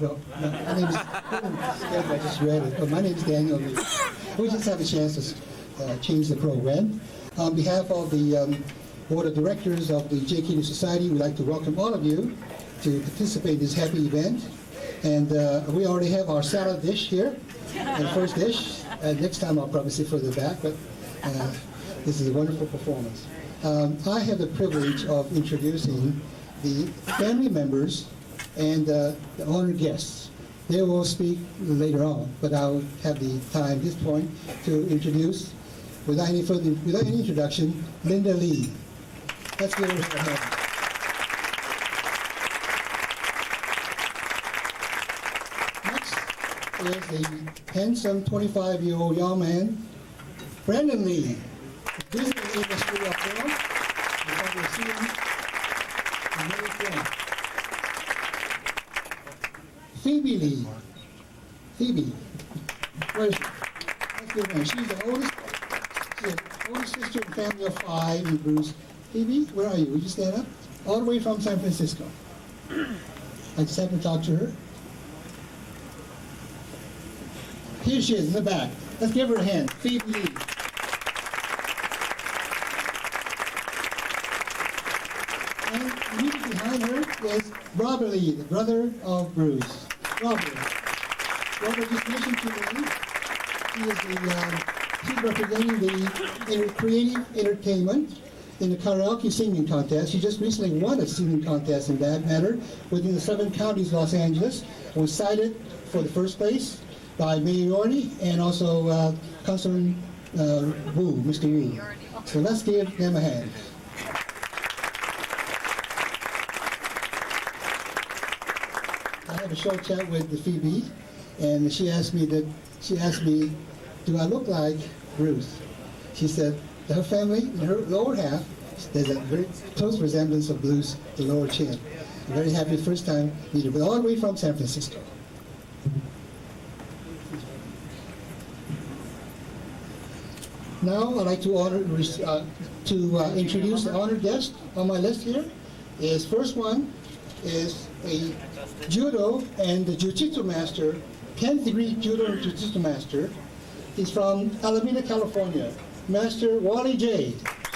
well, my name is, I just read it, but my name is Daniel Lee. We just had a chance to change the program. On behalf of the Board of Directors of the J. Kennedy Society, we'd like to welcome all of you to participate in this happy event. And we already have our salad dish here, the first dish. Next time I'll probably sit further back, but this is a wonderful performance. I have the privilege of introducing the family members and the honored guests. They will speak later on, but I'll have the time at this point to introduce, without any introduction, Linda Lee. Let's give her a hand. Next is the handsome 25-year-old young man, Brandon Lee, business industry of film, because we're seeing a many films. Phoebe Lee. Phoebe. Where is she? Let's give her a hand. She's the oldest sister in a family of 5 in Bruce. Phoebe, where are you? Would you stand up? All the way from San Francisco. I just happened to talk to her. Here she is in the back. Let's give her a hand. Phoebe Lee. And immediately behind her is Robert Lee, the brother of Bruce. Robert just mentioned to me, he's representing the creative entertainment in the karaoke singing contest. He just recently won a singing contest in that matter within the 7 counties of Los Angeles. Was cited for the first place by Mayor Yorty and also Councilman Wu, Mr. Wu. So let's give them a hand. I had a short chat with the Phoebe, and she asked me, do I look like Bruce? She said, her family, in her lower half, there's a very close resemblance of Bruce, the lower chin. I'm very happy first time meeting her, but all the way from San Francisco. Now I'd like to introduce the honored guest on my list here. First one is a judo and the jiu-jitsu master, 10th degree judo and jiu-jitsu master. He's from Alameda, California. Master Wally J.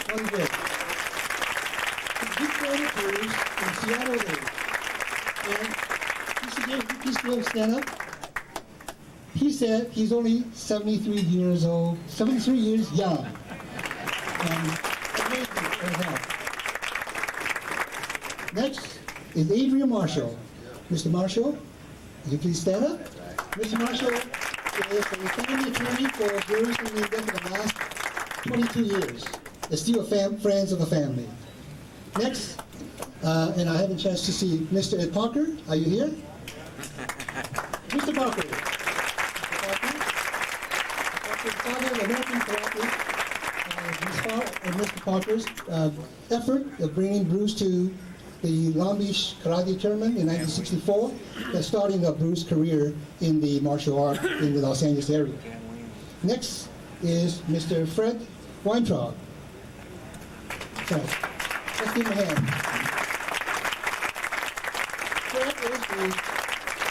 Wally J. He's big fan in Seattle. And please stand up. He said he's only 73 years old, 73 years young. Next is Adrian Marshall. Mr. Marshall, would you please stand up? Mr. Marshall is a family attorney for Bruce and Linda for the last 22 years. They're still friends of the family. Next, and I had a chance to see Mr. Ed Parker. Are you here? Mr. Parker. Father of American karate, Mr. Parker's effort of bringing Bruce to the Long Beach Karate Tournament in 1964, starting up Bruce's career in the martial art in the Los Angeles area. Next is Mr. Fred Weintraub. So, let's give him a hand. Fred is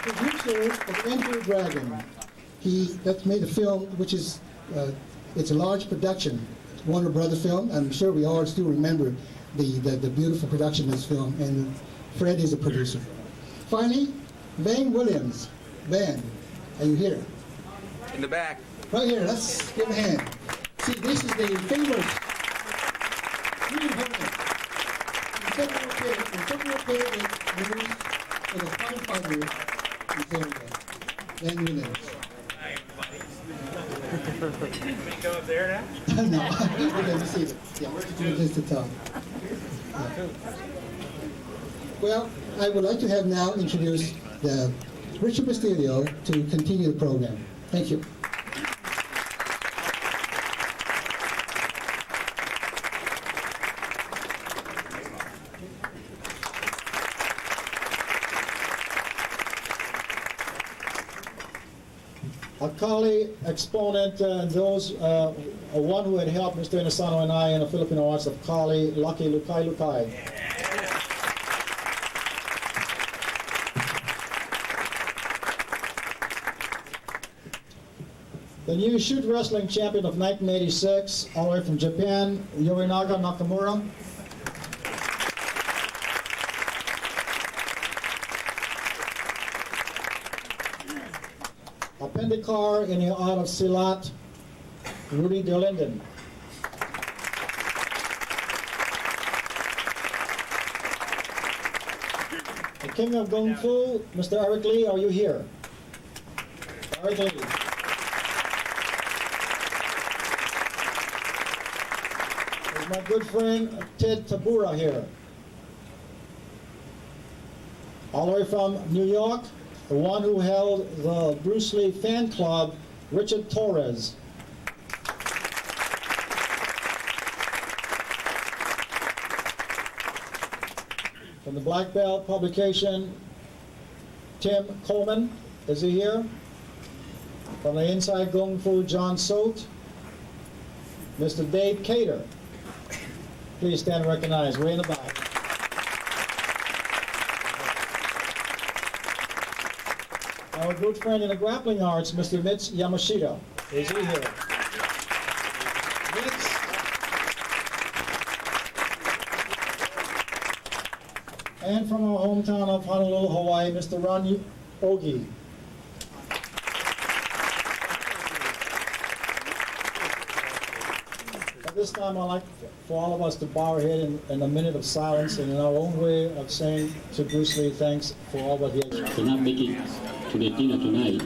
the producer of Enter Dragon. That's made a film which is, it's a large production, Warner Brother film. I'm sure we all still remember the beautiful production of this film, and Fred is a producer. Finally, Van Williams. Van, are you here? In the back. Right here, let's give him a hand. See, this is the famous for the firefighter Van Williams. Can we go up there now? No, let me see it. Yeah, just to talk. Well, I would like to have now introduce Richard Bastilio to continue the program. Thank you. A Kali exponent, those one who had helped Mr. Inosano and I in the Filipino arts of Kali, Lucky Lukai Lukai. The new shoot wrestling champion of 1986, all the way from Japan, Yorinaga Nakamura. A Pendikar in the art of Silat, Rudy de Linden. The king of Kung Fu, Mr. Eric Lee, are you here? Eric Lee. There's my good friend Ted Tabura here. All the way from New York, the one who held the Bruce Lee fan club, Richard Torres. From the Black Belt publication, Tim Coleman, is he here? From the Inside Kung Fu, John Sote. Mr. Dave Cater. Please stand and recognize, way in the back. Our good friend in the grappling arts, Mr. Mitch Yamashita. Is he here? Mitch. And from our hometown of Honolulu, Hawaii, Mr. Ron Ogi. At this time, I'd like for all of us to bow our head in a minute of silence and in our own way of saying to Bruce Lee, thanks for all what he has. To not make it to the dinner tonight.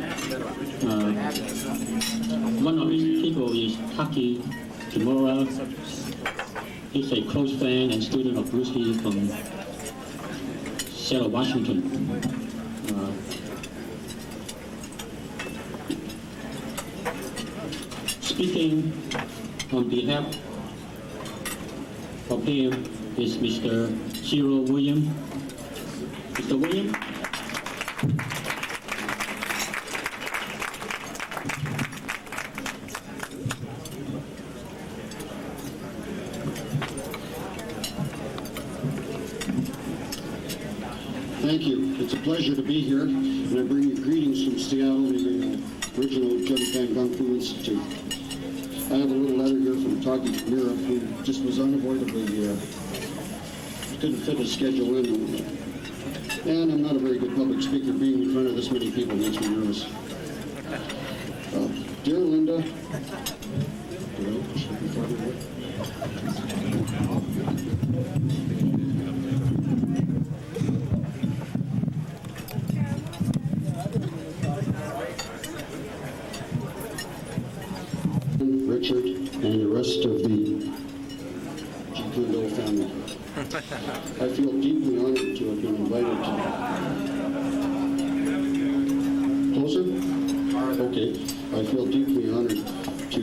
One of his people is Taki Kimura. He's a close friend and student of Bruce Lee from Seattle, Washington. Speaking on behalf of him is Mr. Cyril William. Mr. William? Thank you. It's a pleasure to be here, and I bring you greetings from Seattle, the original Jumpan Kung Fu Institute. I have a little letter here from Taki Kimura, who just was unavoidably, couldn't fit his schedule in. And I'm not a very good public speaker. Being in front of this many people makes me nervous. Dear Linda, Richard, and the rest of the Jikundo family. I feel deeply honored to have been invited to... Closer? Okay. I feel deeply honored to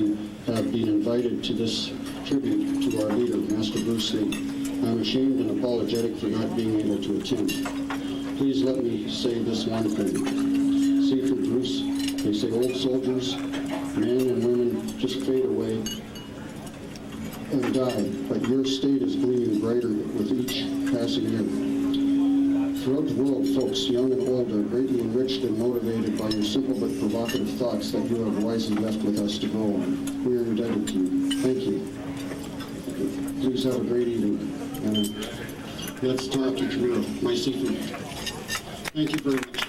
have been invited to this tribute to our leader, Master Bruce Lee. I'm ashamed and apologetic for not being able to attend. Please let me say this one thing. See, for Bruce, they say old soldiers, men and women just fade away and die, but your state is gleaming brighter with each passing year. Throughout the world, folks, young and old, are greatly enriched and motivated by your simple but provocative thoughts that you have wisely left with us to grow on. We are indebted to you. Thank you. Please have a great evening. And let's talk to Camille, my seafood. Thank you very much.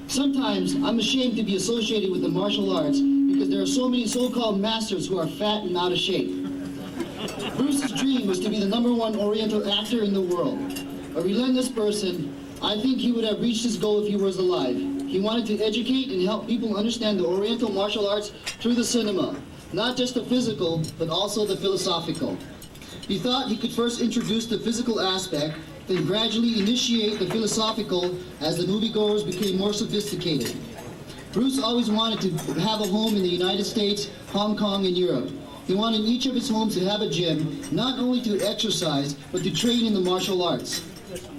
Sometimes I'm ashamed to be associated with the martial arts because there are so many so-called masters who are fat and out of shape. Bruce's dream was to be the #1 Oriental actor in the world. A relentless person, I think he would have reached his goal if he was alive. He wanted to educate and help people understand the Oriental martial arts through the cinema, not just the physical, but also the philosophical. He thought he could first introduce the physical aspect, then gradually initiate the philosophical as the moviegoers became more sophisticated. Bruce always wanted to have a home in the United States, Hong Kong, and Europe. He wanted each of his homes to have a gym, not only to exercise, but to train in the martial arts.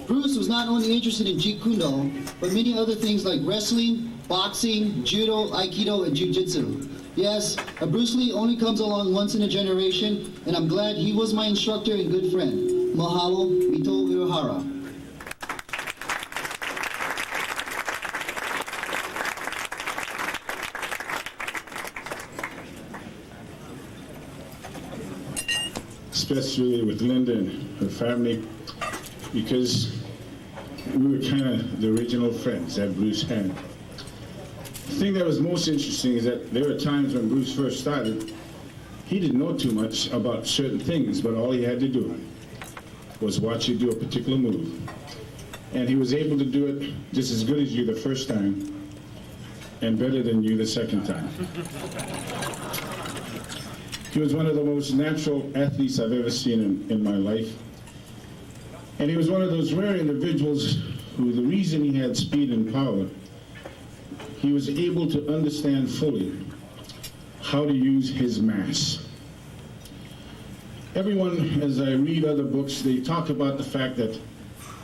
Bruce was not only interested in Jeet Kune Do, but many other things like wrestling, boxing, judo, aikido, and jiu-jitsu. Yes, Bruce Lee only comes along once in a generation, and I'm glad he was my instructor and good friend. Mahalo, Mito Irohara. Especially with Linda and her family, because we were kind of the original friends that Bruce had. The thing that was most interesting is that there were times when Bruce first started, he didn't know too much about certain things, but all he had to do was watch you do a particular move. And he was able to do it just as good as you the first time, and better than you the second time. He was one of the most natural athletes I've ever seen in my life. And he was one of those rare individuals who, the reason he had speed and power, he was able to understand fully how to use his mass. Everyone, as I read other books, they talk about the fact that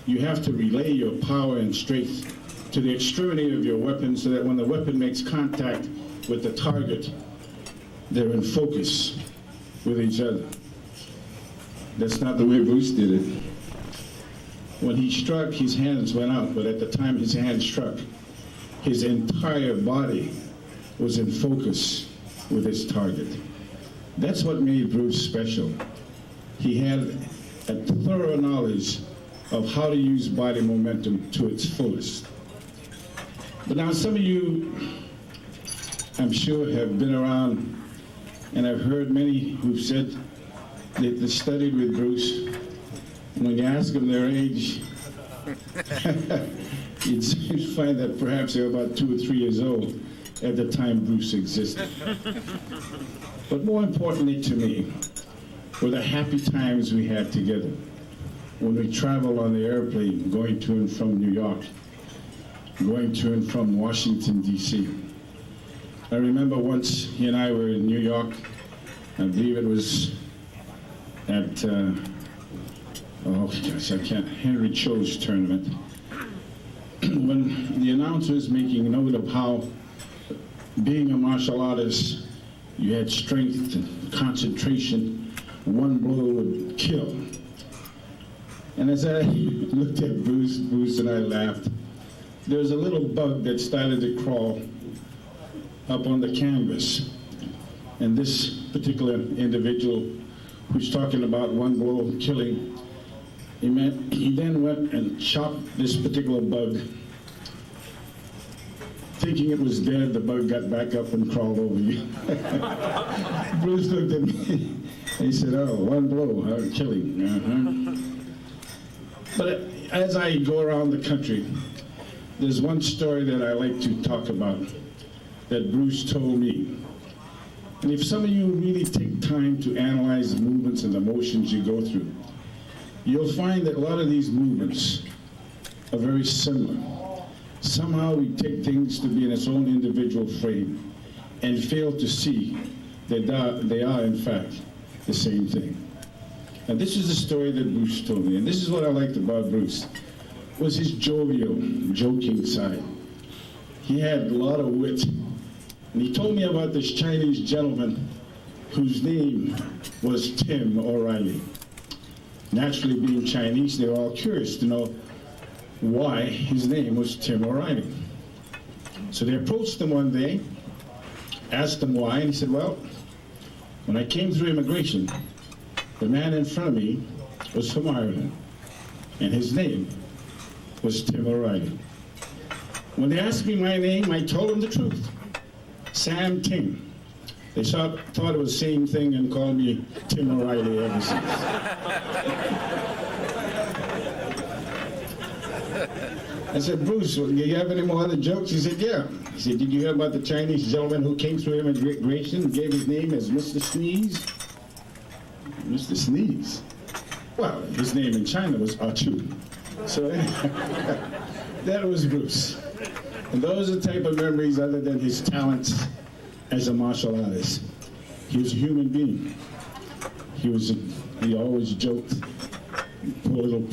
you have to relay your power and strength to the extremity of your weapon so that when the weapon makes contact with the target, they're in focus with each other. That's not the way Bruce did it. When he struck, his hands went out, but at the time his hands struck, his entire body was in focus with his target. That's what made Bruce special. He had a thorough knowledge of how to use body momentum to its fullest. But now some of you, I'm sure, have been around, and I've heard many who've said that they studied with Bruce. And when you ask them their age, you'd find that perhaps they were about 2 or 3 years old at the time Bruce existed. But more importantly to me were the happy times we had together when we traveled on the airplane going to and from New York, going to and from Washington, D.C. I remember once he and I were in New York. I believe it was at, oh gosh, I can't, Henry Cho's tournament. When the announcer was making note of how being a martial artist, you had strength and concentration, one blow would kill. And as I looked at Bruce and I laughed, there was a little bug that started to crawl up on the canvas. And this particular individual who's talking about one blow killing, he then went and chopped this particular bug. Thinking it was dead, the bug got back up and crawled over you. Bruce looked at me and he said, oh, one blow, killing. But as I go around the country, there's one story that I like to talk about that Bruce told me. And if some of you really take time to analyze the movements and the motions you go through, you'll find that a lot of these movements are very similar. Somehow we take things to be in its own individual frame and fail to see that they are in fact the same thing. Now this is the story that Bruce told me, and this is what I liked about Bruce, was his jovial, joking side. He had a lot of wit. And he told me about this Chinese gentleman whose name was Tim O'Reilly. Naturally, being Chinese, they were all curious to know why his name was Tim O'Reilly. So they approached him one day, asked him why, and he said, well, when I came through immigration, the man in front of me was from Ireland, and his name was Tim O'Reilly. When they asked me my name, I told them the truth. Sam Ting. They thought it was the same thing and called me Tim O'Reilly ever since. I said, Bruce, do you have any more other jokes? He said, yeah. He said, did you hear about the Chinese gentleman who came through immigration and gave his name as Mr. Sneeze? Mr. Sneeze? Well, his name in China was Achu. So anyway, that was Bruce. And those are the type of memories other than his talents as a martial artist. He was a human being. He always joked, poor little